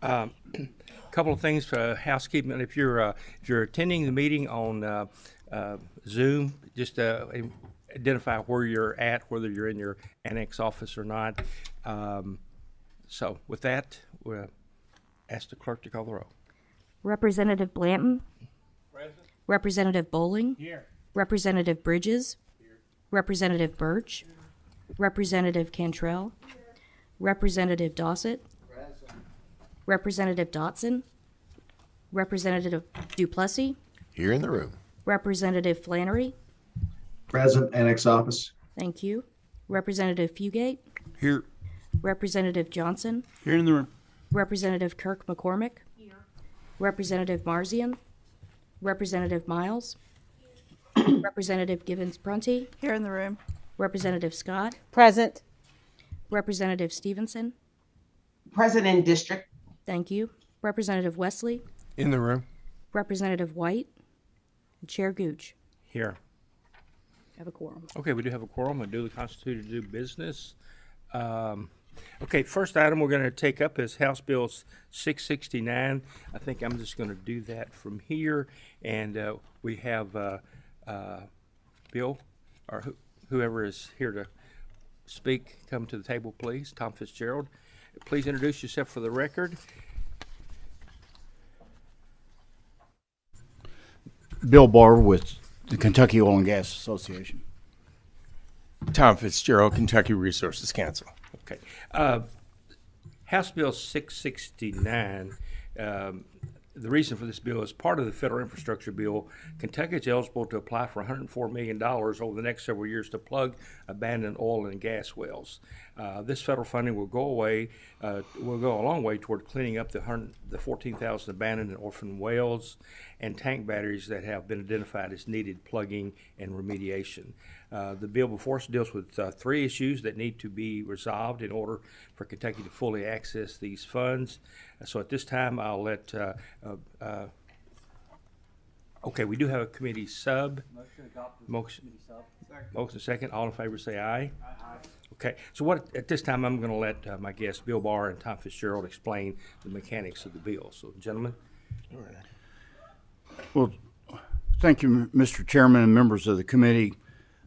Couple of things for housekeeping. If you're attending the meeting on Zoom, just identify where you're at, whether you're in your annex office or not. So with that, we'll ask the clerk to call the roll. Representative Blanton. Present. Representative Bowling. Here. Representative Bridges. Here. Representative Birch. Here. Representative Cantrell. Here. Representative Dossett. Present. Representative Dotson. Representative Duplessis. Here in the room. Representative Flannery. Present, annex office. Thank you. Representative Fugate. Here. Representative Johnson. Here in the room. Representative Kirk McCormick. Here. Representative Marzian. Representative Miles. Representative Givens Prunty. Here in the room. Representative Scott. Present. Representative Stevenson. Present in district. Thank you. Representative Wesley. In the room. Representative White. And Chair Gooch. Here. Have a quorum. Okay, we do have a quorum. We duly constituted to do business. Okay, first item we're going to take up is House Bill 669. I think I'm just going to do that from here. And we have Bill, or whoever is here to speak, come to the table, please. Tom Fitzgerald. Please introduce yourself for the record. Bill Barr with the Kentucky Oil and Gas Association. Tom Fitzgerald, Kentucky Resources Council. Okay. House Bill 669, the reason for this bill is part of the federal infrastructure bill. Kentucky is eligible to apply for $104 million over the next several years to plug abandoned oil and gas wells. This federal funding will go a long way toward cleaning up the 14,000 abandoned and orphaned wells and tank batteries that have been identified as needed plugging and remediation. The bill before us deals with three issues that need to be resolved in order for Kentucky to fully access these funds. So at this time, I'll let, okay, we do have a committee sub. Motion second. All in favor say aye. Aye. Okay, so at this time, I'm going to let my guests, Bill Barr and Tom Fitzgerald, explain the mechanics of the bill. So, gentlemen. All right. Well, thank you, Mr. Chairman and members of the committee.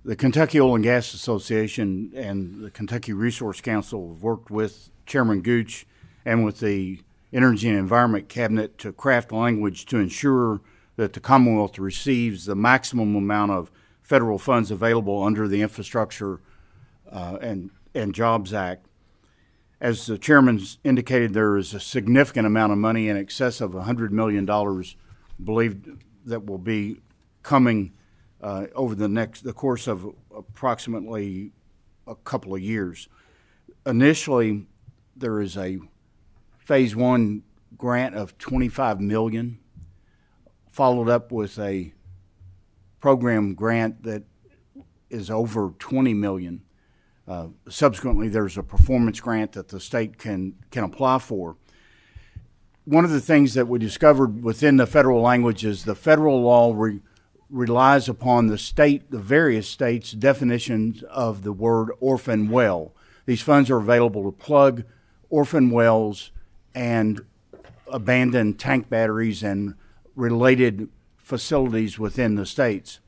The Kentucky Oil and Gas Association and the Kentucky Resource Council have worked with Chairman Gooch and with the Energy and Environment Cabinet to craft language to ensure that the Commonwealth receives the maximum amount of federal funds available under the Infrastructure and Jobs Act. As the chairman's indicated, there is a significant amount of money in excess of $100 million believed that will be coming over the course of approximately a couple of years. Initially, there is a phase one grant of $25 million, followed up with a program grant that is over $20 million. Subsequently, there's a performance grant that the state can apply for. One of the things that we discovered within the federal language is the federal law relies upon the various states' definitions of the word orphan well. These funds are available to plug orphan wells and abandoned tank batteries and related facilities within the states.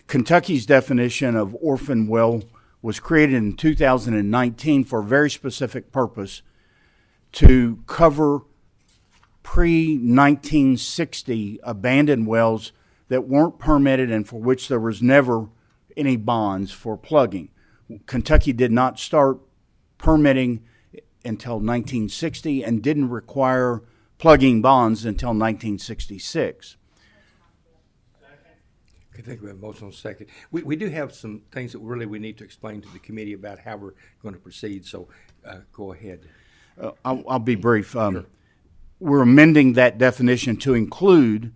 Kentucky's definition of orphan well was created in 2019 for a very specific purpose to cover pre-1960 abandoned wells that weren't permitted and for which there was never any bonds for plugging. Kentucky did not start permitting until 1960 and didn't require plugging bonds until 1966. I think we have a motion on second. We do have some things that really we need to explain to the committee about how we're going to proceed, so go ahead. I'll be brief. Sure. We're amending that definition to include,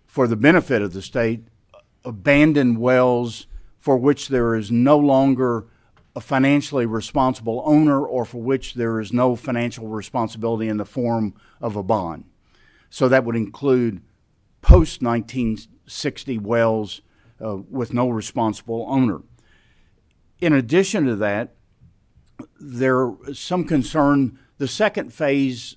for the benefit of the state, abandoned wells for which there is no longer a financially responsible owner or for which there is no financial responsibility in the form of a bond. So that would include post-1960 wells with no responsible owner. In addition to that, there is some concern. The second phase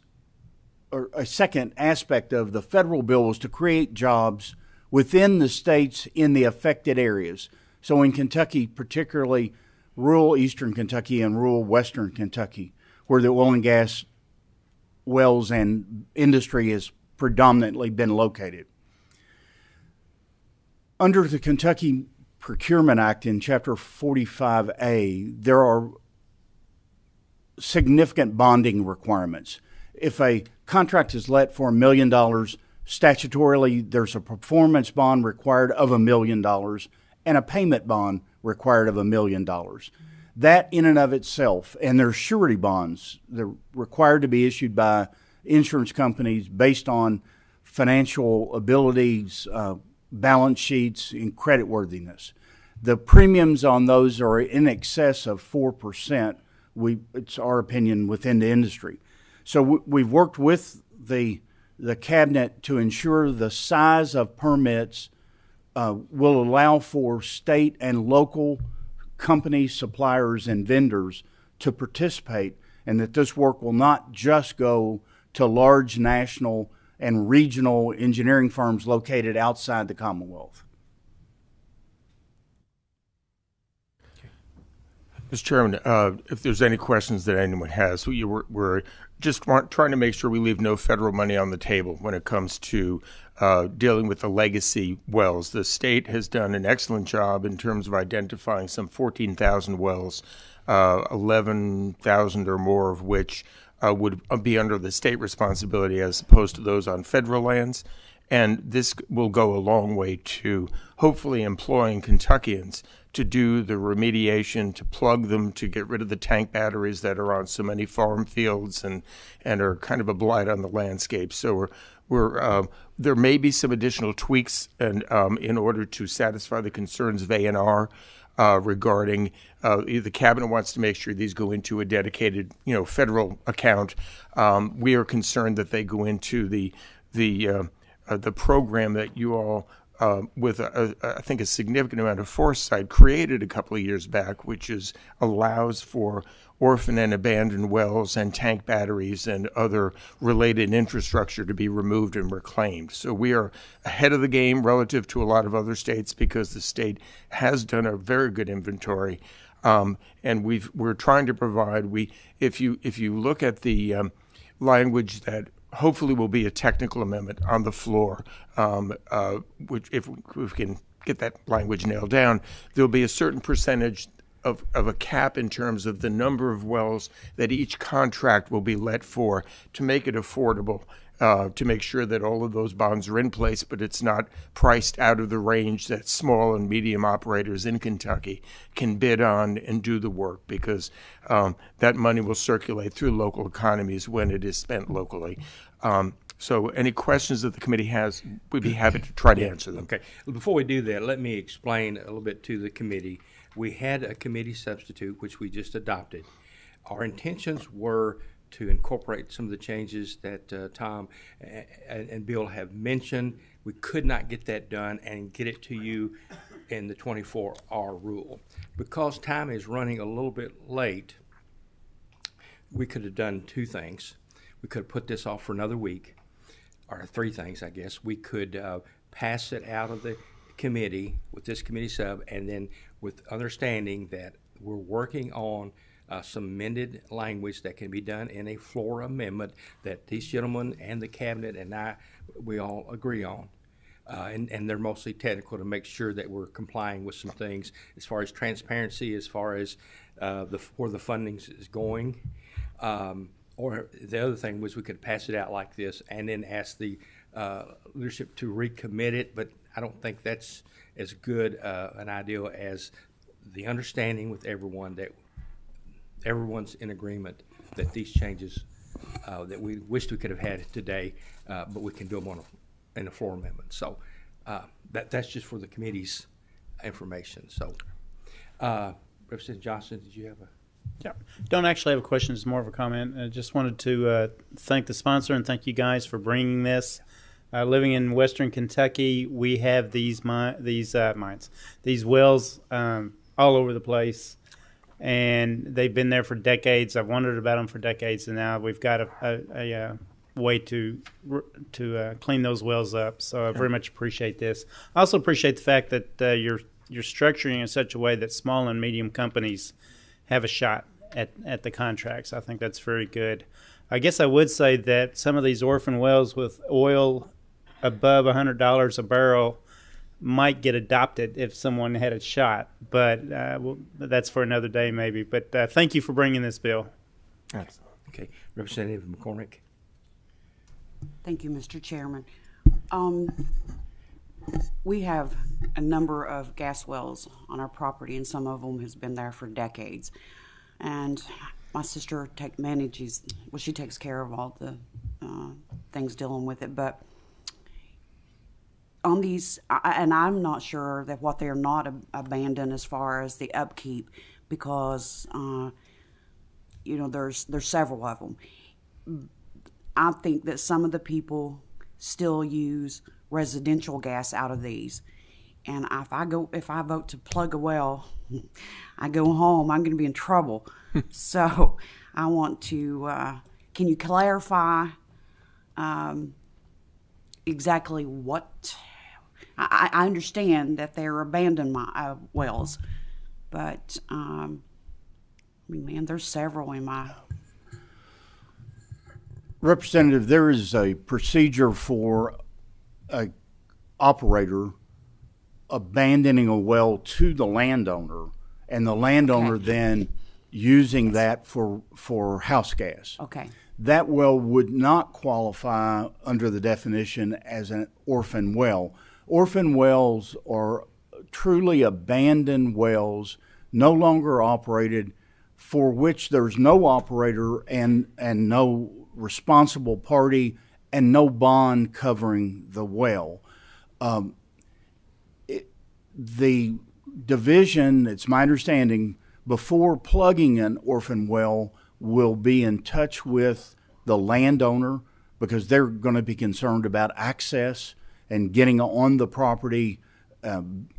or a second aspect of the federal bill was to create jobs within the states in the affected areas. So in Kentucky, particularly rural eastern Kentucky and rural western Kentucky, where the oil and gas wells and industry has predominantly been located. Under the Kentucky Procurement Act in Chapter 45A, there are significant bonding requirements. If a contract is let for $1 million, statutorily there's a performance bond required of $1 million and a payment bond required of $1 million. That in and of itself, and there's surety bonds, they're required to be issued by insurance companies based on financial abilities, balance sheets, and creditworthiness. The premiums on those are in excess of 4%. It's our opinion within the industry. So we've worked with the cabinet to ensure the size of permits will allow for state and local companies, suppliers, and vendors to participate, and that this work will not just go to large national and regional engineering firms located outside the Commonwealth. Mr. Chairman, if there's any questions that anyone has, we're just trying to make sure we leave no federal money on the table when it comes to dealing with the legacy wells. The state has done an excellent job in terms of identifying some 14,000 wells, 11,000 or more of which would be under the state responsibility as opposed to those on federal lands. And this will go a long way to hopefully employing Kentuckians to do the remediation, to plug them, to get rid of the tank batteries that are on so many farm fields and are kind of a blight on the landscape. So there may be some additional tweaks and in order to satisfy the concerns of A&R regarding the cabinet wants to make sure these go into a dedicated, federal account. We are concerned that they go into the program that you all, with I think a significant amount of foresight, created a couple of years back, which allows for orphan and abandoned wells and tank batteries and other related infrastructure to be removed and reclaimed. So we are ahead of the game relative to a lot of other states because the state has done a very good inventory, and we're trying to provide. If you look at the language that hopefully will be a technical amendment on the floor, which if we can get that language nailed down, there'll be a certain percentage of a cap in terms of the number of wells that each contract will be let for to make it affordable, to make sure that all of those bonds are in place, but it's not priced out of the range that small and medium operators in Kentucky can bid on and do the work, because that money will circulate through local economies when it is spent locally. So any questions that the committee has, we'd be happy to try to answer them. Okay. Before we do that, let me explain a little bit to the committee. We had a committee substitute, which we just adopted. Our intentions were to incorporate some of the changes that Tom and Bill have mentioned. We could not get that done and get it to you in the 24-hour rule. Because time is running a little bit late, we could have done two things. We could have put this off for another week, or three things, I guess. We could pass it out of the committee with this committee sub, and then with understanding that we're working on some amended language that can be done in a floor amendment that these gentlemen and the cabinet and we all agree on. And they're mostly technical to make sure that we're complying with some things as far as transparency, as far as where the funding is going. Or the other thing was we could pass it out like this and then ask the leadership to recommit it, but I don't think that's as good an idea as the understanding with everyone that everyone's in agreement that these changes that we wished we could have had today, but we can do them in a floor amendment. So that's just for the committee's information. So Representative Johnson, did you have a? Yeah, don't actually have a question. It's more of a comment. I just wanted to thank the sponsor and thank you guys for bringing this. Living in Western Kentucky, we have these wells all over the place, and they've been there for decades. I've wondered about them for decades, and now we've got a way to clean those wells up. So I very much appreciate this. I also appreciate the fact that you're structuring in such a way that small and medium companies have a shot at the contracts. I think that's very good. I guess I would say that some of these orphan wells with oil above $100 a barrel might get adopted if someone had a shot, but that's for another day maybe. But thank you for bringing this bill. Okay, Representative McCormick. Thank you, Mr. Chairman. We have a number of gas wells on our property, and some of them has been there for decades. And my sister she takes care of all the things dealing with it. But on these, and I'm not sure that what they're not abandoned as far as the upkeep, because there's several of them. I think that some of the people still use residential gas out of these, and if I vote to plug a well, I go home, I'm going to be in trouble. So I want to. Can you clarify exactly what? I understand that they're abandoned wells, but there's several in my. Representative, there is a procedure for an operator abandoning a well to the landowner, and the landowner then using that for house gas. Okay. That well would not qualify under the definition as an orphan well. Orphan wells are truly abandoned wells, no longer operated, for which there's no operator and no responsible party and no bond covering the well. The division, it's my understanding, before plugging an orphan well, will be in touch with the landowner, because they're going to be concerned about access and getting on the property,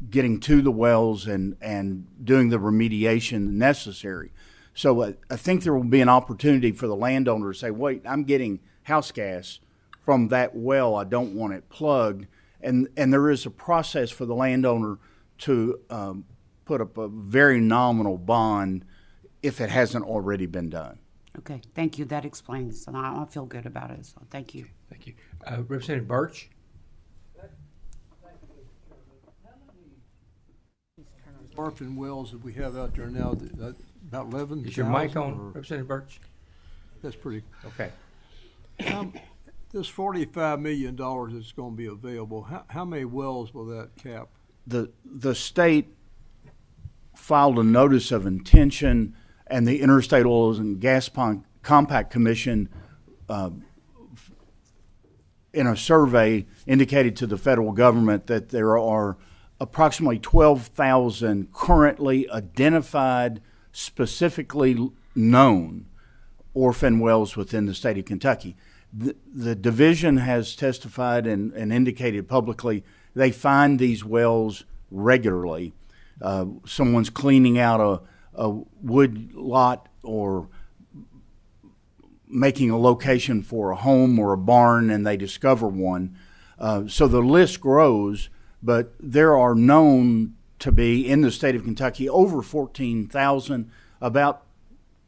getting to the wells and doing the remediation necessary. So I think there will be an opportunity for the landowner to say, wait, I'm getting house gas from that well, I don't want it plugged. And there is a process for the landowner to put up a very nominal bond if it hasn't already been done. Okay, thank you. That explains, and I feel good about it. So thank you. Thank you. Representative Birch. Orphan wells that we have out there now, about 11,000. Is your mic on, Representative Birch? That's pretty. Okay. This $45 million that's going to be available, how many wells will that cap? The state filed a notice of intention, and the Interstate Oils and Gas Compact Commission, in a survey, indicated to the federal government that there are approximately 12,000 currently identified, specifically known orphan wells within the state of Kentucky. The division has testified and indicated publicly they find these wells regularly. Someone's cleaning out a wood lot or making a location for a home or a barn, and they discover one. So the list grows, but there are known to be in the state of Kentucky over 14,000, about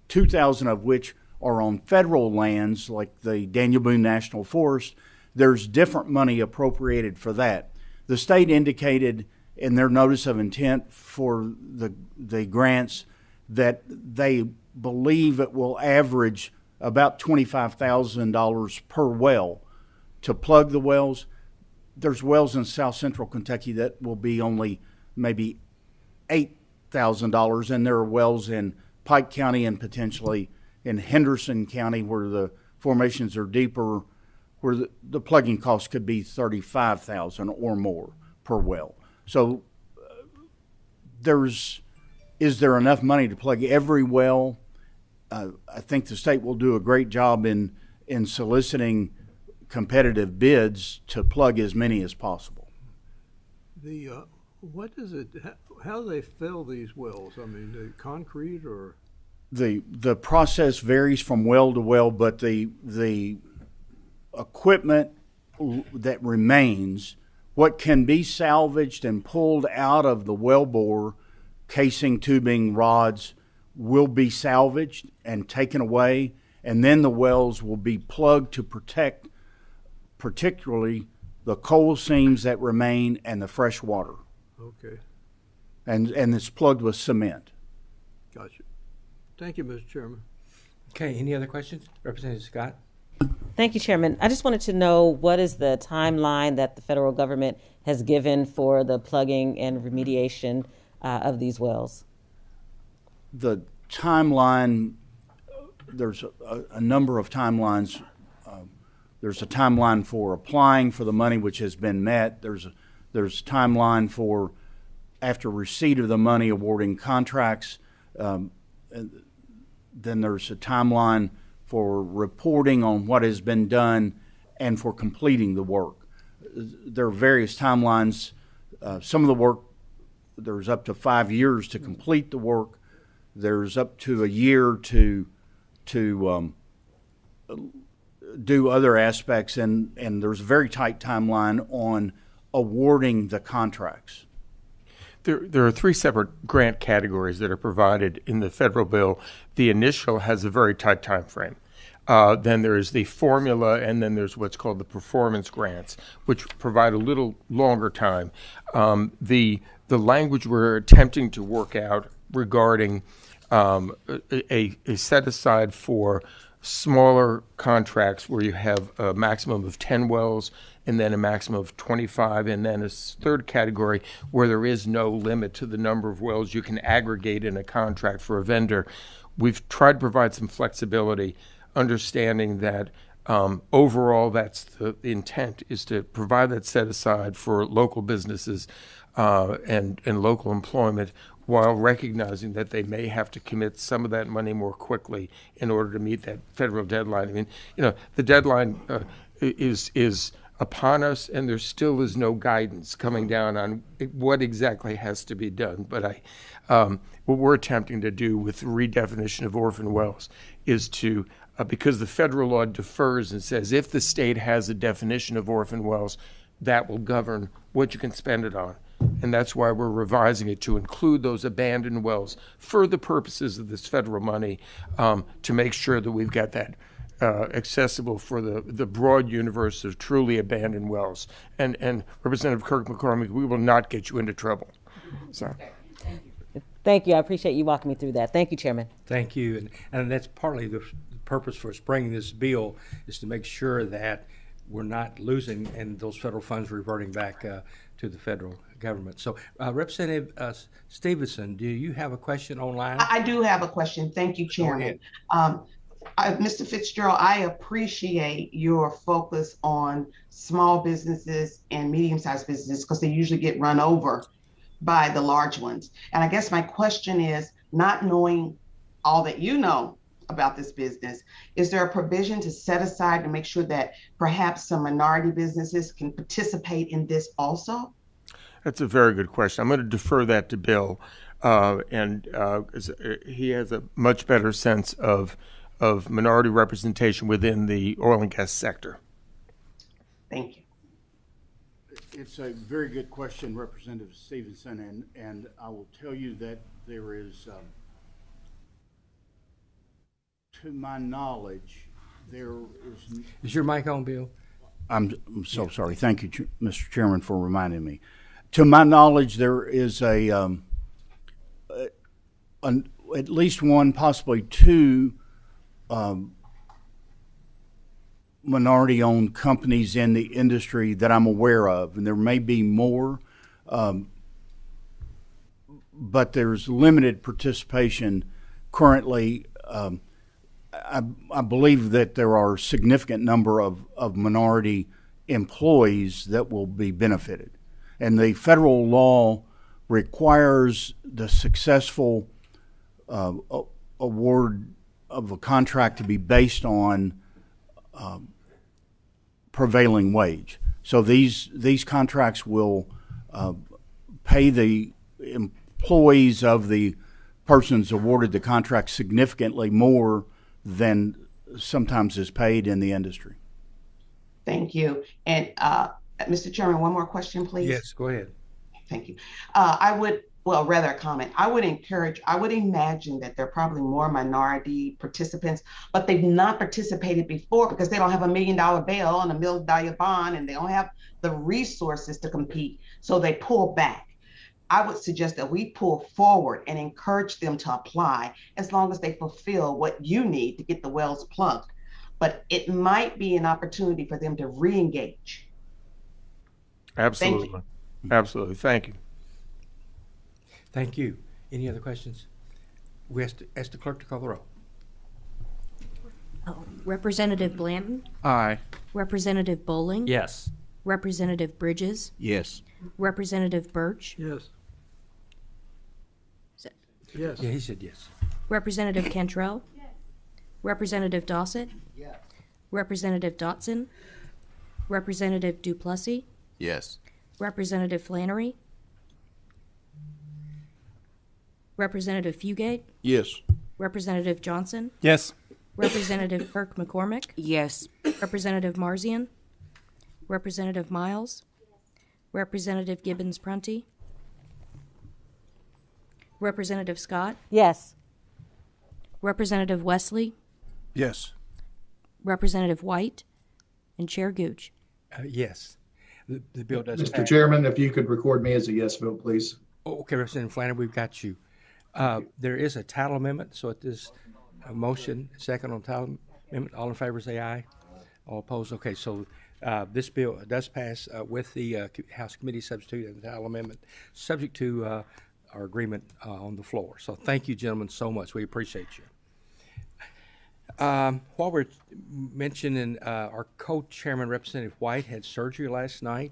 2,000 of which are on federal lands like the Daniel Boone National Forest. There's different money appropriated for that. The state indicated in their notice of intent for the grants that they believe it will average about $25,000 per well to plug the wells. There's wells in South Central Kentucky that will be only maybe $8,000, and there are wells in Pike County and potentially in Henderson County where the formations are deeper, where the plugging cost could be $35,000 or more per well. So is there enough money to plug every well? I think the state will do a great job in soliciting competitive bids to plug as many as possible. What is it? How do they fill these wells? I mean, the concrete or? The process varies from well to well, but the equipment that remains, what can be salvaged and pulled out of the wellbore, casing, tubing, rods, will be salvaged and taken away, and then the wells will be plugged to protect particularly the coal seams that remain and the fresh water. Okay, And it's plugged with cement. gotcha. Thank you, Mr. Chairman. Okay, any other questions? Representative Scott? Thank you, Chairman. I just wanted to know what is the timeline that the federal government has given for the plugging and remediation of these wells? The timeline, there's a number of timelines. There's a timeline for applying for the money, which has been met. There's a timeline for, after receipt of the money, awarding contracts. And then there's a timeline for reporting on what has been done and for completing the work. There are various timelines. Some of the work, there's up to 5 years to complete the work. There's up to a year to do other aspects, and there's a very tight timeline on awarding the contracts. There are three separate grant categories that are provided in the federal bill. The initial has a very tight time frame. Then there's the formula, and then there's what's called the performance grants, which provide a little longer time. The language we're attempting to work out regarding a set aside for smaller contracts where you have a maximum of 10 wells and then a maximum of 25, and then a third category where there is no limit to the number of wells you can aggregate in a contract for a vendor. We've tried to provide some flexibility, understanding that overall that's the intent, is to provide that set aside for local businesses and local employment, while recognizing that they may have to commit some of that money more quickly in order to meet that federal deadline. I mean, the deadline is upon us, and there still is no guidance coming down on what exactly has to be done. But what we're attempting to do with the redefinition of orphan wells is to, because the federal law defers and says if the state has a definition of orphan wells, that will govern what you can spend it on. And that's why we're revising it to include those abandoned wells for the purposes of this federal money, to make sure that we've got that accessible for the broad universe of truly abandoned wells. And Representative Kirk McCormick, we will not get you into trouble. So. Thank you. I appreciate you walking me through that. Thank you, Chairman. Thank you. And that's partly the purpose for us bringing this bill, is to make sure that we're not losing and those federal funds reverting back to the federal government. So Representative Stevenson, do you have a question online? I do have a question. Thank you, Chairman. Mr. Fitzgerald, I appreciate your focus on small businesses and medium-sized businesses, because they usually get run over by the large ones. And I guess my question is, not knowing all that you know about this business, is there a provision to set aside to make sure that perhaps some minority businesses can participate in this also? That's a very good question. I'm going to defer that to Bill, and he has a much better sense of minority representation within the oil and gas sector. Thank you. It's a very good question, Representative Stevenson, and I will tell you that there is, to my knowledge, there is... Is your mic on, Bill? I'm so sorry. Thank you, Mr. Chairman, for reminding me. To my knowledge, there is at least one, possibly two minority-owned companies in the industry that I'm aware of, and there may be more, but there's limited participation currently. I believe that there are a significant number of minority employees that will be benefited. And the federal law requires the successful award of a contract to be based on prevailing wage. So these contracts will pay the employees of the persons awarded the contract significantly more than sometimes is paid in the industry. Thank you. And Mr. Chairman, one more question, please. Yes, go ahead. Thank you. I would, well, rather a comment. I would imagine that there are probably more minority participants, but they've not participated before because they don't have $1 million bail and $1 million bond, and they don't have the resources to compete. So they pull back. I would suggest that we pull forward and encourage them to apply as long as they fulfill what you need to get the wells plugged. But it might be an opportunity for them to re-engage. Absolutely. Absolutely. Thank you. Thank you. Any other questions? We ask the clerk to call the roll. Representative Blanton, Aye. Representative Bowling, Yes. Representative Bridges, Yes. Representative Birch, Yes. Yeah, he said yes. Representative Cantrell, Representative Dossett, Representative Dotson, Representative Duplessis, Yes. Representative Flannery, Representative Fugate, Yes. Representative Johnson, Yes. Representative Kirk McCormick, Yes. Representative Marzian, Representative Miles, Representative Gibbons Prunty, Representative Scott, Yes. Representative Wesley, Yes. Representative White, and Chair Gooch. Yes. The bill does Mr. pass. Chairman, if you could record me as a yes vote, please. Oh, okay, Representative Flannery, we've got you. There is a title amendment, so at this motion, second on title amendment, all in favor say aye. All opposed, okay, so this bill does pass with the House Committee substitute and the title amendment, subject to our agreement on the floor. So thank you, gentlemen, so much. We appreciate you. While we're mentioning our co-chairman, Representative White, had surgery last night.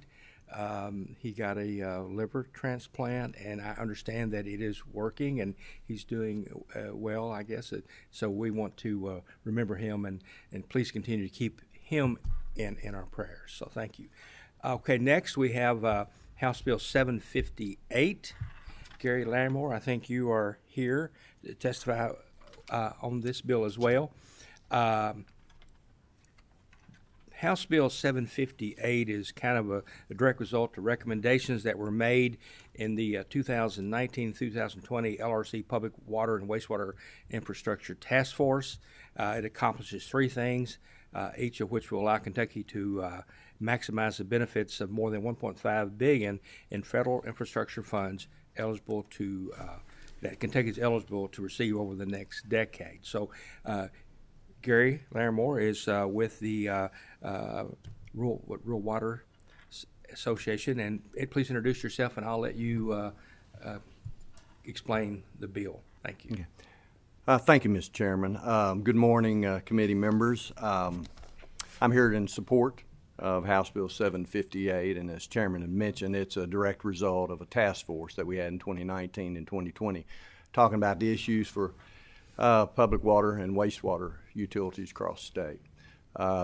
He got a liver transplant, and I understand that it is working, and he's doing well, I guess. So we want to remember him, and please continue to keep him in our prayers. So thank you. Okay, next we have House Bill 758. Gary Larimore, I think you are here to testify on this bill as well. House Bill 758 is kind of a direct result of recommendations that were made in the 2019-2020 LRC Public Water and Wastewater Infrastructure Task Force. It accomplishes three things, each of which will allow Kentucky to maximize the benefits of more than $1.5 billion in federal infrastructure funds eligible to that Kentucky is eligible to receive over the next decade. So, Gary Larimore is with the Rural Water Association, and please introduce yourself, and I'll let you explain the bill. Thank you. Thank you, Mr. Chairman. Good morning, committee members. I'm here in support of House Bill 758, and as Chairman had mentioned, it's a direct result of a task force that we had in 2019 and 2020, talking about the issues for public water and wastewater utilities across the state.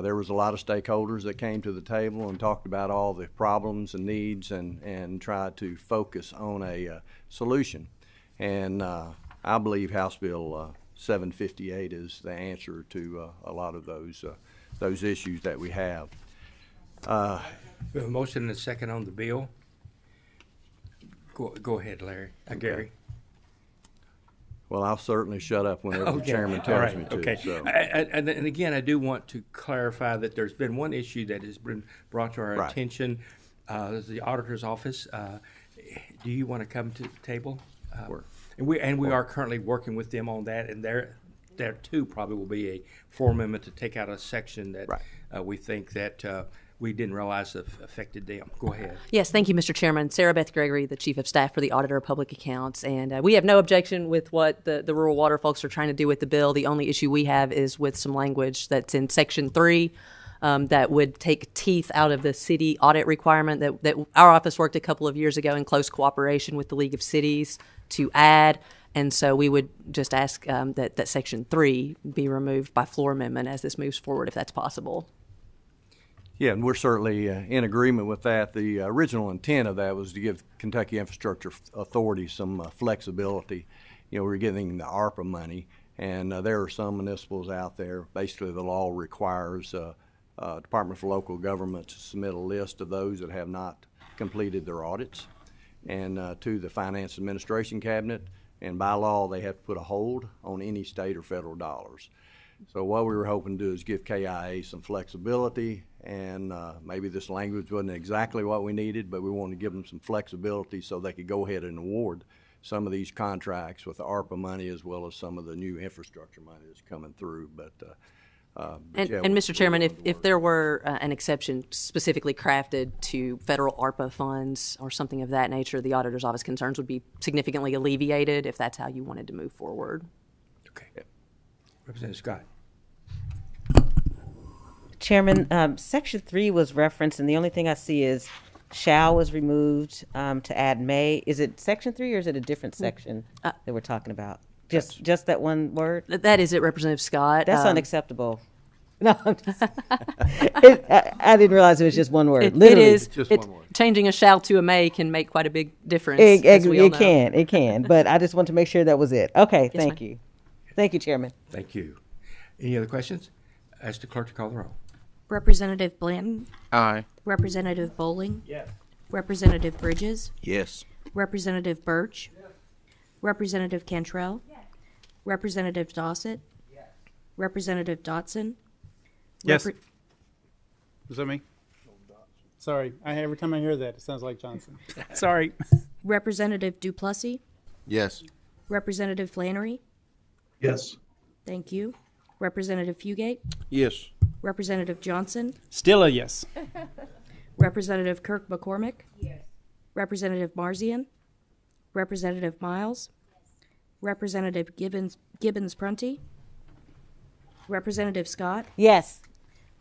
There was a lot of stakeholders that came to the table and talked about all the problems and needs and tried to focus on a solution. And I believe House Bill 758 is the answer to a lot of those issues that we have. We have a motion and a second on the bill. Go ahead, Larry. Gary. Well, I'll certainly shut up whenever the chairman tells me to. Okay. So. And again, I do want to clarify that there's been one issue that has been brought to our attention. The auditor's office. Do you want to come to the table? Sure. And we are currently working with them on that, and there too probably will be a floor amendment to take out a section that we think that we didn't realize affected them. Go ahead. Yes, thank you, Mr. Chairman. Sarah Beth Gregory, the Chief of Staff for the Auditor of Public Accounts. And we have no objection with what the rural water folks are trying to do with the bill. The only issue we have is with some language that's in Section 3 that would take teeth out of the city audit requirement that our office worked a couple of years ago in close cooperation with the League of Cities to add. And so we would just ask that Section 3 be removed by floor amendment as this moves forward, if that's possible. Yeah, and we're certainly in agreement with that. The original intent of that was to give Kentucky Infrastructure Authority some flexibility. You know, we're getting the ARPA money, and there are some municipals out there. Basically, the law requires Department for Local Government to submit a list of those that have not completed their audits, and to the Finance Administration Cabinet. And by law, they have to put a hold on any state or federal dollars. So what we were hoping to do is give KIA some flexibility, and maybe this language wasn't exactly what we needed, but we wanted to give them some flexibility so they could go ahead and award some of these contracts with the ARPA money as well as some of the new infrastructure money that's coming through. And Mr. Chairman, if there were an exception specifically crafted to federal ARPA funds or something of that nature, the auditor's office concerns would be significantly alleviated if that's how you wanted to move forward. Okay. Representative Scott. Chairman, Section 3 was referenced, and the only thing I see is shall was removed to add may. Is it Section 3 or is it a different section that we're talking about? Just that one word? That is it, Representative Scott. That's unacceptable. No, I didn't realize it was just one word. It is. Just one word. Changing a shall to a may can make quite a big difference. It can. But I just want to make sure that was it. Okay, Yes, thank you. Thank you, Chairman. Thank you. Any other questions? Ask the clerk to call the roll. Representative Blanton. Aye. Representative Bowling. Yes. Representative Bridges. Yes. Representative Birch. Representative Cantrell. Representative Dossett. Representative Dotson. Yes. Was that me? Sorry. Every time I hear that, it sounds like Johnson. Sorry. Representative Duplessis. Yes. Representative Flannery. Yes. Thank you. Representative Fugate. Yes. Representative Johnson. Still a yes. Representative Kirk McCormick. Yes. Representative Marzian. Representative Miles. Representative Gibbons Prunty. Representative Scott. Yes.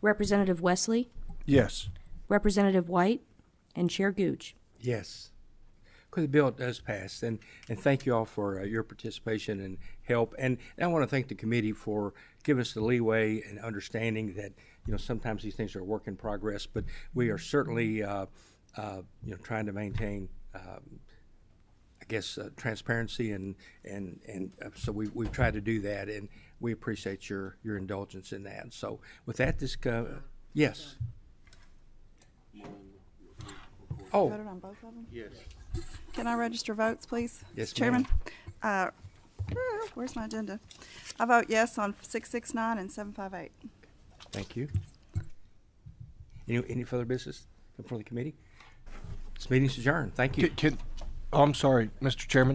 Representative Wesley. Yes. Representative White. And Chair Gooch. Yes. Because the bill does pass, and thank you all for your participation and help. And I want to thank the committee for giving us the leeway and understanding that, sometimes these things are a work in progress, but we are certainly, trying to maintain, transparency, and so we've tried to do that, and we appreciate your indulgence in that. So with that, yes. Oh. Voted on both of them? Yes. Can I register votes, please? Yes, Chairman? Where's my agenda? I vote yes on 669 and 758. Thank you. Any further business before the committee? This meeting's adjourned. Thank you. I'm sorry, Mr. Chairman.